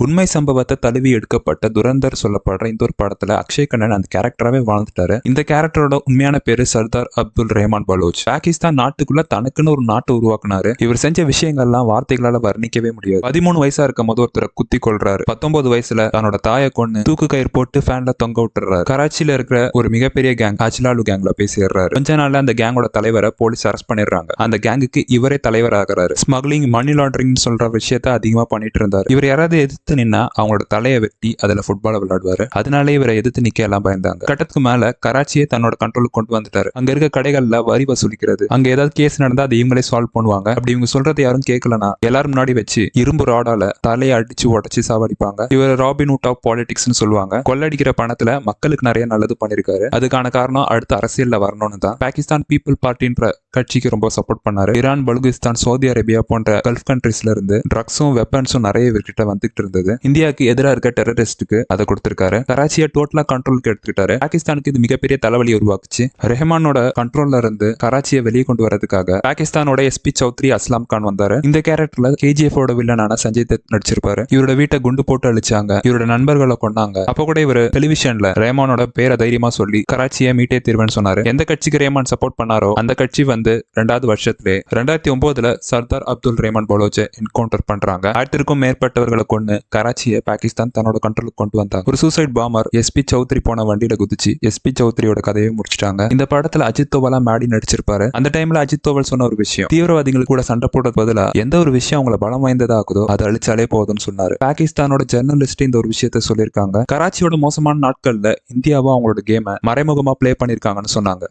உண்மை சம்பவத்தை தழுவி எடுக்கப்பட்ட துரந்தர் சொல்லப்படுற இந்த ஒரு படத்துல அக்ஷய் கண்ணன் அந்த கேரக்டராகவே வாழ்ந்துட்டாரு. இந்த கேரக்டரோட உண்மையான பேரு சர்தார் அப்துல் ரஹ்மான் பலோச். பாகிஸ்தான் நாட்டுக்குள்ள தனக்குன்னு ஒரு நாட்டை உருவாக்குனாரு. இவர் செஞ்ச விஷயங்கள்லாம் வார்த்தைகளால வர்ணிக்கவே முடியாது. 13 வயசா இருக்கும் போது ஒருத்தரை குத்தி கொள்றாரு. 19 வயசுல தன்னோட தாயை கொண்டு தூக்கு கயிறு போட்டு ஃபேன்ல தொங்க விட்டுறாரு. கராச்சியில இருக்கிற ஒரு மிகப்பெரிய கேங் அஜ்லாலு கேங்ல போய் சேர்றாரு. கொஞ்ச நாள்ல அந்த கேங்கோட தலைவரை போலீஸ் அரெஸ்ட் பண்ணிடுறாங்க. அந்த கேங்குக்கு இவரே தலைவர் ஆகிறாரு. ஸ்மக்லிங், மணி லாண்டரிங் சொல்ற விஷயத்த அதிகமா பண்ணிட்டு இருந்தாரு. இவர் யாராவது எதிர்த்து நின்னா அவங்களோட தலையை வெட்டி அதுல ஃபுட்பால் விளையாடுவாரு. அதனாலே இவரை எதிர்த்து நிக்க எல்லாம் பயந்தாங்க. கட்டத்துக்கு மேல கராச்சியை தன்னோட கண்ட்ரோலுக்கு கொண்டு வந்துட்டாரு. அங்க இருக்க கடைகள்ல வரி வசூலிக்கிறது, அங்க ஏதாவது கேஸ் நடந்தா அதை இவங்களே சால்வ் பண்ணுவாங்க. அப்படி இவங்க சொல்றது யாரும் கேட்கலனா எல்லாரும் முன்னாடி வச்சு இரும்பு ராடால தலையை அடிச்சு உடச்சு சாவடிப்பாங்க. இவர் ராபின்ஹுட் ஆஃப் பாலிடிக்ஸ்னு சொல்லுவாங்க. கொள்ளடிக்கிற பணத்துல மக்களுக்கு நிறைய நல்லது பண்ணிருக்காரு. அதுக்கான காரணம் அடுத்த அரசியல்ல வரணும்னு தான் பாகிஸ்தான் பீப்புள் பார்ட்டின்ற கட்சிக்கு ரொம்ப சப்போர்ட் பண்ணாரு. ஈரான், பலுகிஸ்தான், சவுதி அரேபியா போன்ற கல்ஃப் கண்ட்ரீஸ்ல இருந்து ட்ரக்ஸும் வெப்பன்ஸும் நிறைய இவர்கிட்ட வந்துட்டு இருந்தது. இந்தியாவுக்கு எதிராக இருக்க டெரரிஸ்டுக்கு அதை கொடுத்திருக்காரு. கராச்சியை டோட்டலா கண்ட்ரோலுக்கு எடுத்துக்கிட்டாரு. பாகிஸ்தானுக்கு இது மிகப்பெரிய தலைவலி உருவாக்குச்சு. ரஹ்மானோட கண்ட்ரோல்ல இருந்து கராச்சியை வெளியே கொண்டு வரதுக்காக பாகிஸ்தானோட எஸ்பி சௌத்ரி அஸ்லாம் கான் வந்தாரு. இந்த கேரக்டர்ல KGF ஓட வில்லனான சஞ்சய் தத் நடிச்சிருப்பாரு. இவரோட வீட்டை குண்டு போட்டு அழிச்சாங்க. இவரோட நண்பர்களை கொண்டாங்க. அப்ப கூட இவர் டெலிவிஷன்ல ரஹ்மானோட பேரை தைரியமா சொல்லி கராச்சியை மீட்டே தீர்வேன்னு சொன்னாரு. எந்த கட்சிக்கு ரஹ்மான் சப்போர்ட் பண்ணாரோ அந்த கட்சி வந்து 2வது வருஷத்திலே 2009 சர்தார் அப்துல் ரஹ்மான் பலோச்சை என்கவுண்டர் பண்றாங்க. 1000க்கும் மேற்பட்டவர்களை கொண்டு கராச்சியை பாகிஸ்தான் தன்னோட கண்ட்ரோலுக்கு கொண்டு வந்தாங்க. ஒரு சூசைட் பாமர் எஸ்பி சௌத்ரி போன வண்டியில குதிச்சு எஸ்பி சௌத்ரியோட கதையை முடிச்சிட்டாங்க. இந்த படத்துல அஜித் தோவலா மேடி நடிச்சிருப்பாரு. அந்த டைம்ல அஜித் தோவல் சொன்ன ஒரு விஷயம், தீவிரவாதிகள் கூட சண்டை போடுறது பதிலா எந்த ஒரு விஷயம் அவங்களை பலம் வாய்ந்ததா ஆகுதோ அதை அழிச்சாலே போதும்னு சொன்னாரு. பாகிஸ்தானோட ஜெர்னலிஸ்ட் இந்த ஒரு விஷயத்த சொல்லியிருக்காங்க. கராச்சியோட மோசமான நாட்கள்ல இந்தியாவும் அவங்களோட கேமை மறைமுகமா பிளே பண்ணிருக்காங்கன்னு சொன்னாங்க.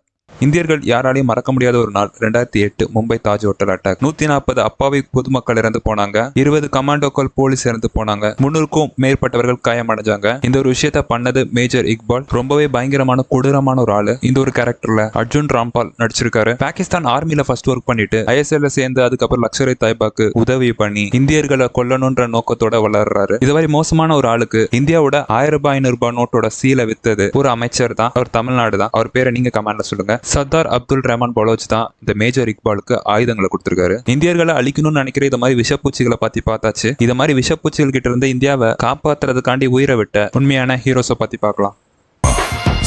இந்தியர்கள் யாராலையும் மறக்க முடியாத ஒரு நாள் 2008 மும்பை தாஜ் ஹோட்டல் அட்டாக். 140 அப்பாவி பொதுமக்கள் இறந்து போனாங்க. 20 கமாண்டோக்கள் போலீஸ் இறந்து போனாங்க. 300க்கும் மேற்பட்டவர்கள் காயமடைஞ்சாங்க. இந்த ஒரு விஷயத்த பண்ணது மேஜர் இக்பால். ரொம்பவே பயங்கரமான கொடூரமான ஒரு ஆளு. இந்த ஒரு கேரக்டர்ல அர்ஜுன் ராம்பால் நடிச்சிருக்காரு. பாகிஸ்தான் ஆர்மில ஃபர்ஸ்ட் ஒர்க் பண்ணிட்டு ISL சேர்ந்து அதுக்கப்புறம் லக்ஷர் தாய்பாக்கு உதவி பண்ணி இந்தியர்களை கொல்லணும்ன்ற நோக்கத்தோட வளர்றாரு. இது மாதிரி மோசமான ஒரு ஆளுக்கு இந்தியாவோட 1000 ரூபாய் 500 ரூபாய் நோட்டோட சீலை வித்தது ஒரு அமைச்சர் தான். அவர் தமிழ்நாடு தான். அவர் பேரை நீங்க கமெண்ட்ல சொல்லுங்க. சர்தார் அப்துல் ரஹ்மான் பலோச் தான் இந்த மேஜர் இக்பாலுக்கு ஆயுதங்களை கொடுத்திருக்காரு. இந்தியர்களை அழிக்கணும்னு நினைக்கிற இந்த மாதிரி விஷப்பூச்சிகளை பத்தி பார்த்தாச்சு. இது மாதிரி விஷப்பூச்சிகள் கிட்ட இருந்து இந்தியாவை காப்பாத்துறதுக்காண்டி உயிரை விட்ட உண்மையான ஹீரோஸை பத்தி பார்க்கலாம்.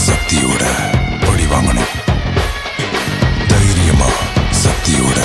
சக்தியோட பழி வாங்கணும். தைரியமா சக்தியோட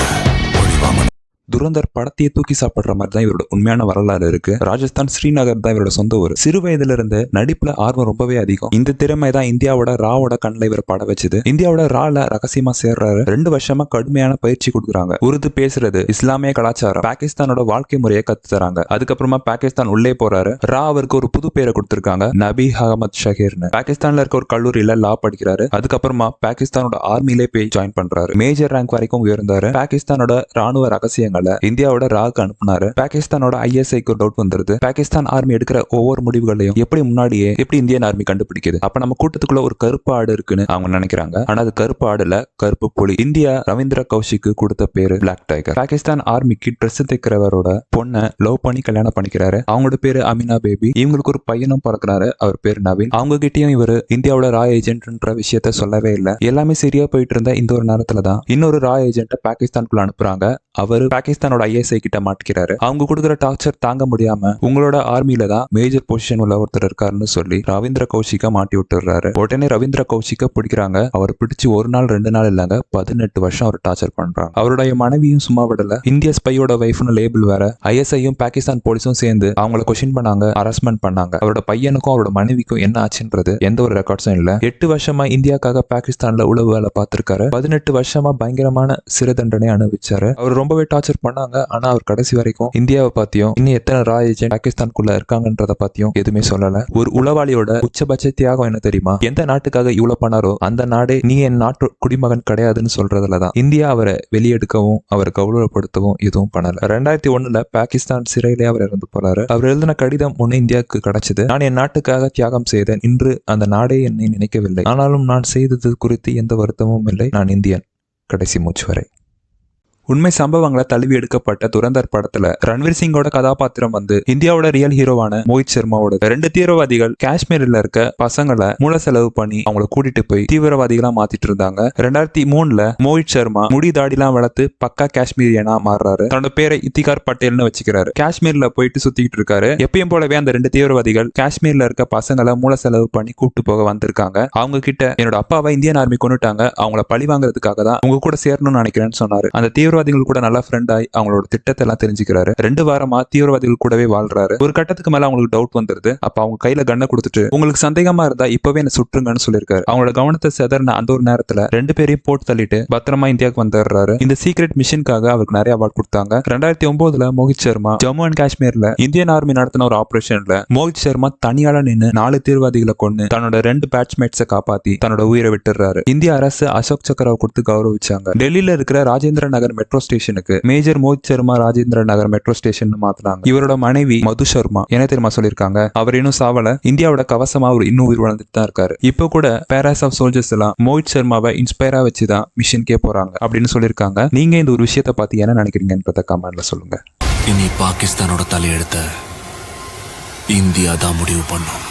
பழி வாங்கணும். துரந்தர் படத்தையே தூக்கி சாப்பிடுற மாதிரி தான் இவரோட உண்மையான வரலாறு இருக்கு. ராஜஸ்தான் ஸ்ரீநகர் தான் இவரோட சொந்த ஊர். சிறு வயதுல இருந்து நடிப்புல ஆர்வம் ரொம்பவே அதிகம். இந்த திறமை தான் இந்தியாவோட ராவோட கண்ணில் இவர் பட வச்சது. இந்தியாவோட ரால ரகசியமா சேர்றாரு. 2 வருஷமா கடுமையான பயிற்சி கொடுக்குறாங்க. உருது பேசுறது, இஸ்லாமிய கலாச்சாரம், பாகிஸ்தானோட வாழ்க்கை முறையை கத்து தராங்க. அதுக்கப்புறமா பாகிஸ்தான் உள்ளே போறாரு. ரா அவருக்கு ஒரு புது பேரை கொடுத்திருக்காங்க, நபி அகமது ஷஹீர்னு. பாகிஸ்தான்ல இருக்க ஒரு கல்லூரியில லா படிக்கிறாரு. அதுக்கப்புறமா பாகிஸ்தானோட ஆர்மிலே போய் ஜாயின் பண்றாரு. மேஜர் ரேங்க் வரைக்கும் உயர்ந்தாரு. பாகிஸ்தானோட ராணுவ ரகசியங்கள் இந்தியாவோட ராக்கு அனுப்புனாரு. பாகிஸ்தானோட ISIக்கு டவுட் வந்துருது. பாகிஸ்தான் ஆர்மி எடுக்கிற ஒவ்வொரு முடிவுகளையும் எப்படி முன்னாடியே எப்படி இந்தியன் ஆர்மி கண்டுபிடிக்குது? அப்ப நம்ம கூட்டத்துக்குள்ள ஒரு கருப்பு ஆடு இருக்குன்னு அவங்க நினைக்கிறாங்க. ஆனா அது கருப்பு ஆடுல கருப்பு புலி. இந்தியா ரவீந்திர கௌஷிக்கு கொடுத்த பேரு பிளாக் டைகர். பாகிஸ்தான் ஆர்மிக்கு ட்ரெஸ் தைக்கிறவரோட பொண்ணை லவ் பண்ணி கல்யாணம் பண்ணிக்கிறாரு. அவங்களோட பேரு அமினா பேபி. இவங்களுக்கு ஒரு பையனும் பிறக்கிறாரு. அவர் பேர் நவீன். அவங்க கிட்டயும் இவர் இந்தியாவோட ரா ஏஜென்ட்ன்ற விஷயத்த சொல்லவே இல்லை. எல்லாமே சரியா போயிட்டு இருந்த இந்த ஒரு நேரத்துல தான் இன்னொரு ரா ஏஜென்ட்டை பாகிஸ்தானுக்குள்ள அனுப்புறாங்க. அவரு பாகிஸ்தானோட ISI கிட்ட மாட்டிக்கிறாரு. அவங்க கொடுக்குற டார்ச்சர் தாங்க முடியாம உங்களோட ஆர்மியில தான் மேஜர் பொசிஷன் உள்ள ஒருத்தர் இருக்காருன்னு சொல்லி ரவீந்திர கௌஷிகா மாட்டி விட்டுறாரு. உடனே ரவீந்திர கௌஷிகா பிடிக்கிறாங்க. அவர் பிடிச்சு 1 நாள் 2 நாள் இல்லங்க 18 வருஷம் அவர் டார்ச்சர் பண்றாங்க. அவருடைய மனைவியும் சும்மா விடல. இந்திய ஸ்பையோட வைஃப்னு லேபிள் வேற. ISIயும் பாகிஸ்தான் போலீஸும் சேர்ந்து அவங்களை கொஸ்டின் பண்ணாங்க, அரஸ்ட்மெண்ட் பண்ணாங்க. அவரோட பையனுக்கும் அவரோட மனைவிக்கும் என்ன ஆச்சுன்றது எந்த ஒரு ரெக்கார்ட்ஸும் இல்ல. 8 வருஷமா இந்தியாக்காக பாகிஸ்தான்ல உளவு வேலை பார்த்திருக்காரு. 18 வருஷமா பயங்கரமான சிறை தண்டனை அனுபவிச்சாரு. அவர் ரொம்பவே டார்ச்சர் பண்ணாங்க. ஆனா அவர் கடைசி வரைக்கும் இந்தியாவை பத்தியும் இன்னும் எத்தனை ரா ஏஜென்ட் பாகிஸ்தானுக்குள்ள இருக்காங்கன்றத பத்தியும் எதுவுமே சொல்லல. ஒரு உளவாளியோட உச்சபட்ச தியாகம் என்ன தெரியுமா? எந்த நாட்டுக்காக இவ்வளவு பண்ணாரோ அந்த நாடே நீ என் நாட்டு குடிமகன் கிடையாதுன்னு சொல்றதுலதான். இந்தியா அவரை வெளியெடுக்கவும் அவரை கௌரவப்படுத்தவும் எதுவும் பண்ணல. 2001 பாகிஸ்தான் சிறையிலே அவர் இறந்து போறாரு. அவர் எழுதின கடிதம் ஒண்ணு இந்தியாவுக்கு கிடைச்சது. நான் என் நாட்டுக்காக தியாகம் செய்தேன். இன்று அந்த நாடே என்னை நினைக்கவில்லை. ஆனாலும் நான் செய்தது குறித்து எந்த வருத்தமும் இல்லை. நான் இந்தியன் கடைசி மூச்சு வரை. உண்மை சம்பவங்களை தழுவி எடுக்கப்பட்ட துரந்தர் படத்துல ரன்வீர் சிங்கோட கதாபாத்திரம் வந்து இந்தியாவோட ரியல் ஹீரோவான மோஹித் சர்மாவோட. 2 தீவிரவாதிகள் காஷ்மீர்ல இருக்க பசங்களை மூல செலவு பண்ணி அவங்கள கூட்டிட்டு போய் தீவிரவாதிகளா மாத்திட்டு இருந்தாங்க. 2003ல மோஹித் சர்மா முடி தாடிலாம் வளர்த்து பக்கா காஷ்மீரியனா மாறுறாரு. தன்னோட பேரை இத்திகார் பட்டேல்னு வச்சுக்கிறாரு. காஷ்மீர்ல போயிட்டு சுத்திக்கிட்டு இருக்காரு. எப்பயும் போலவே அந்த 2 தீவிரவாதிகள் காஷ்மீர்ல இருக்க பசங்களை மூல செலவு பண்ணி கூட்டு போக வந்திருக்காங்க. அவங்க கிட்ட என்னோட அப்பாவை இந்தியன் ஆர்மி கொண்டுட்டாங்க, அவங்கள பழி வாங்குறதுக்காக தான் உங்க கூட சேரணும்னு நினைக்கிறேன்னு சொன்னாரு. அந்த தீவிரவாதிகள் கூட நல்லா ஃப்ரெண்ட் ஆகி அவங்களோட திட்டத்தை எல்லாம் தெரிஞ்சுக்கிறாரு. 2 வாரமா தீவிரவாதிகள் கூடவே வாழ்றாரு. ஒரு கட்டத்துக்கு மேல அவங்களுக்கு டவுட் வந்துருது. அப்ப அவங்க கையில கண்ணை கொடுத்துட்டு உங்களுக்கு சந்தேகமா இருந்தா இப்பவே என்ன சுற்றுங்கன்னு சொல்லியிருக்காரு. அவங்களோட கவனத்தை செதறின அந்த ஒரு நேரத்துல 2 பேரையும் போட்டு தள்ளிட்டு பத்திரமா இந்தியாவுக்கு வந்துடுறாரு. இந்த சீக்ரெட் மிஷனுக்காக அவருக்கு நிறைய அவார்ட் கொடுத்தாங்க. 2009ல மோஹித் சர்மா ஜம்மு அண்ட் காஷ்மீர்ல இந்தியன் ஆர்மி நடத்தின ஒரு ஆபரேஷன்ல மோஹித் சர்மா தனியால நின்று 4 தீவிரவாதிகளை கொண்டு தன்னோட 2 பேட்ச்மேட்ஸை காப்பாத்தி தன்னோட உயிரை விட்டுறாரு. இந்திய அரசு அசோக் சக்கராவை கொடுத்து கௌரவிச்சாங்க. டெல்லியில இருக்கிற ராஜேந்திர நகர் மெட்ரோ ஸ்டேஷனுக்கு மேஜர் மோஹித் சர்மா ராஜேந்திர நகர் மெட்ரோ ஸ்டேஷன் மாத்தினாங்க. இவரோட மனைவி மது சர்மா என்ன தெரியுமா சொல்லிருக்காங்க, அவர் இன்னும் சாவல, இந்தியாவோட கவசமா அவர் இன்னும் உயிர் வாழ்ந்துட்டு தான் இருக்காரு. இப்போ கூட பேராஸ் ஆஃப் சோல்ஜர்ஸ் எல்லாம் மோஹித் சர்மாவை இன்ஸ்பயரா வச்சுதான் மிஷனுக்கே போறாங்க அப்படின்னு சொல்லியிருக்காங்க. நீங்க இந்த ஒரு விஷயத்தை பார்த்து என்ன நினைக்கிறீங்கன்றத கமெண்ட்ல சொல்லுங்க. இனி பாகிஸ்தானோட தலையெழுத்த இந்தியா தான் முடிவு பண்ணும்.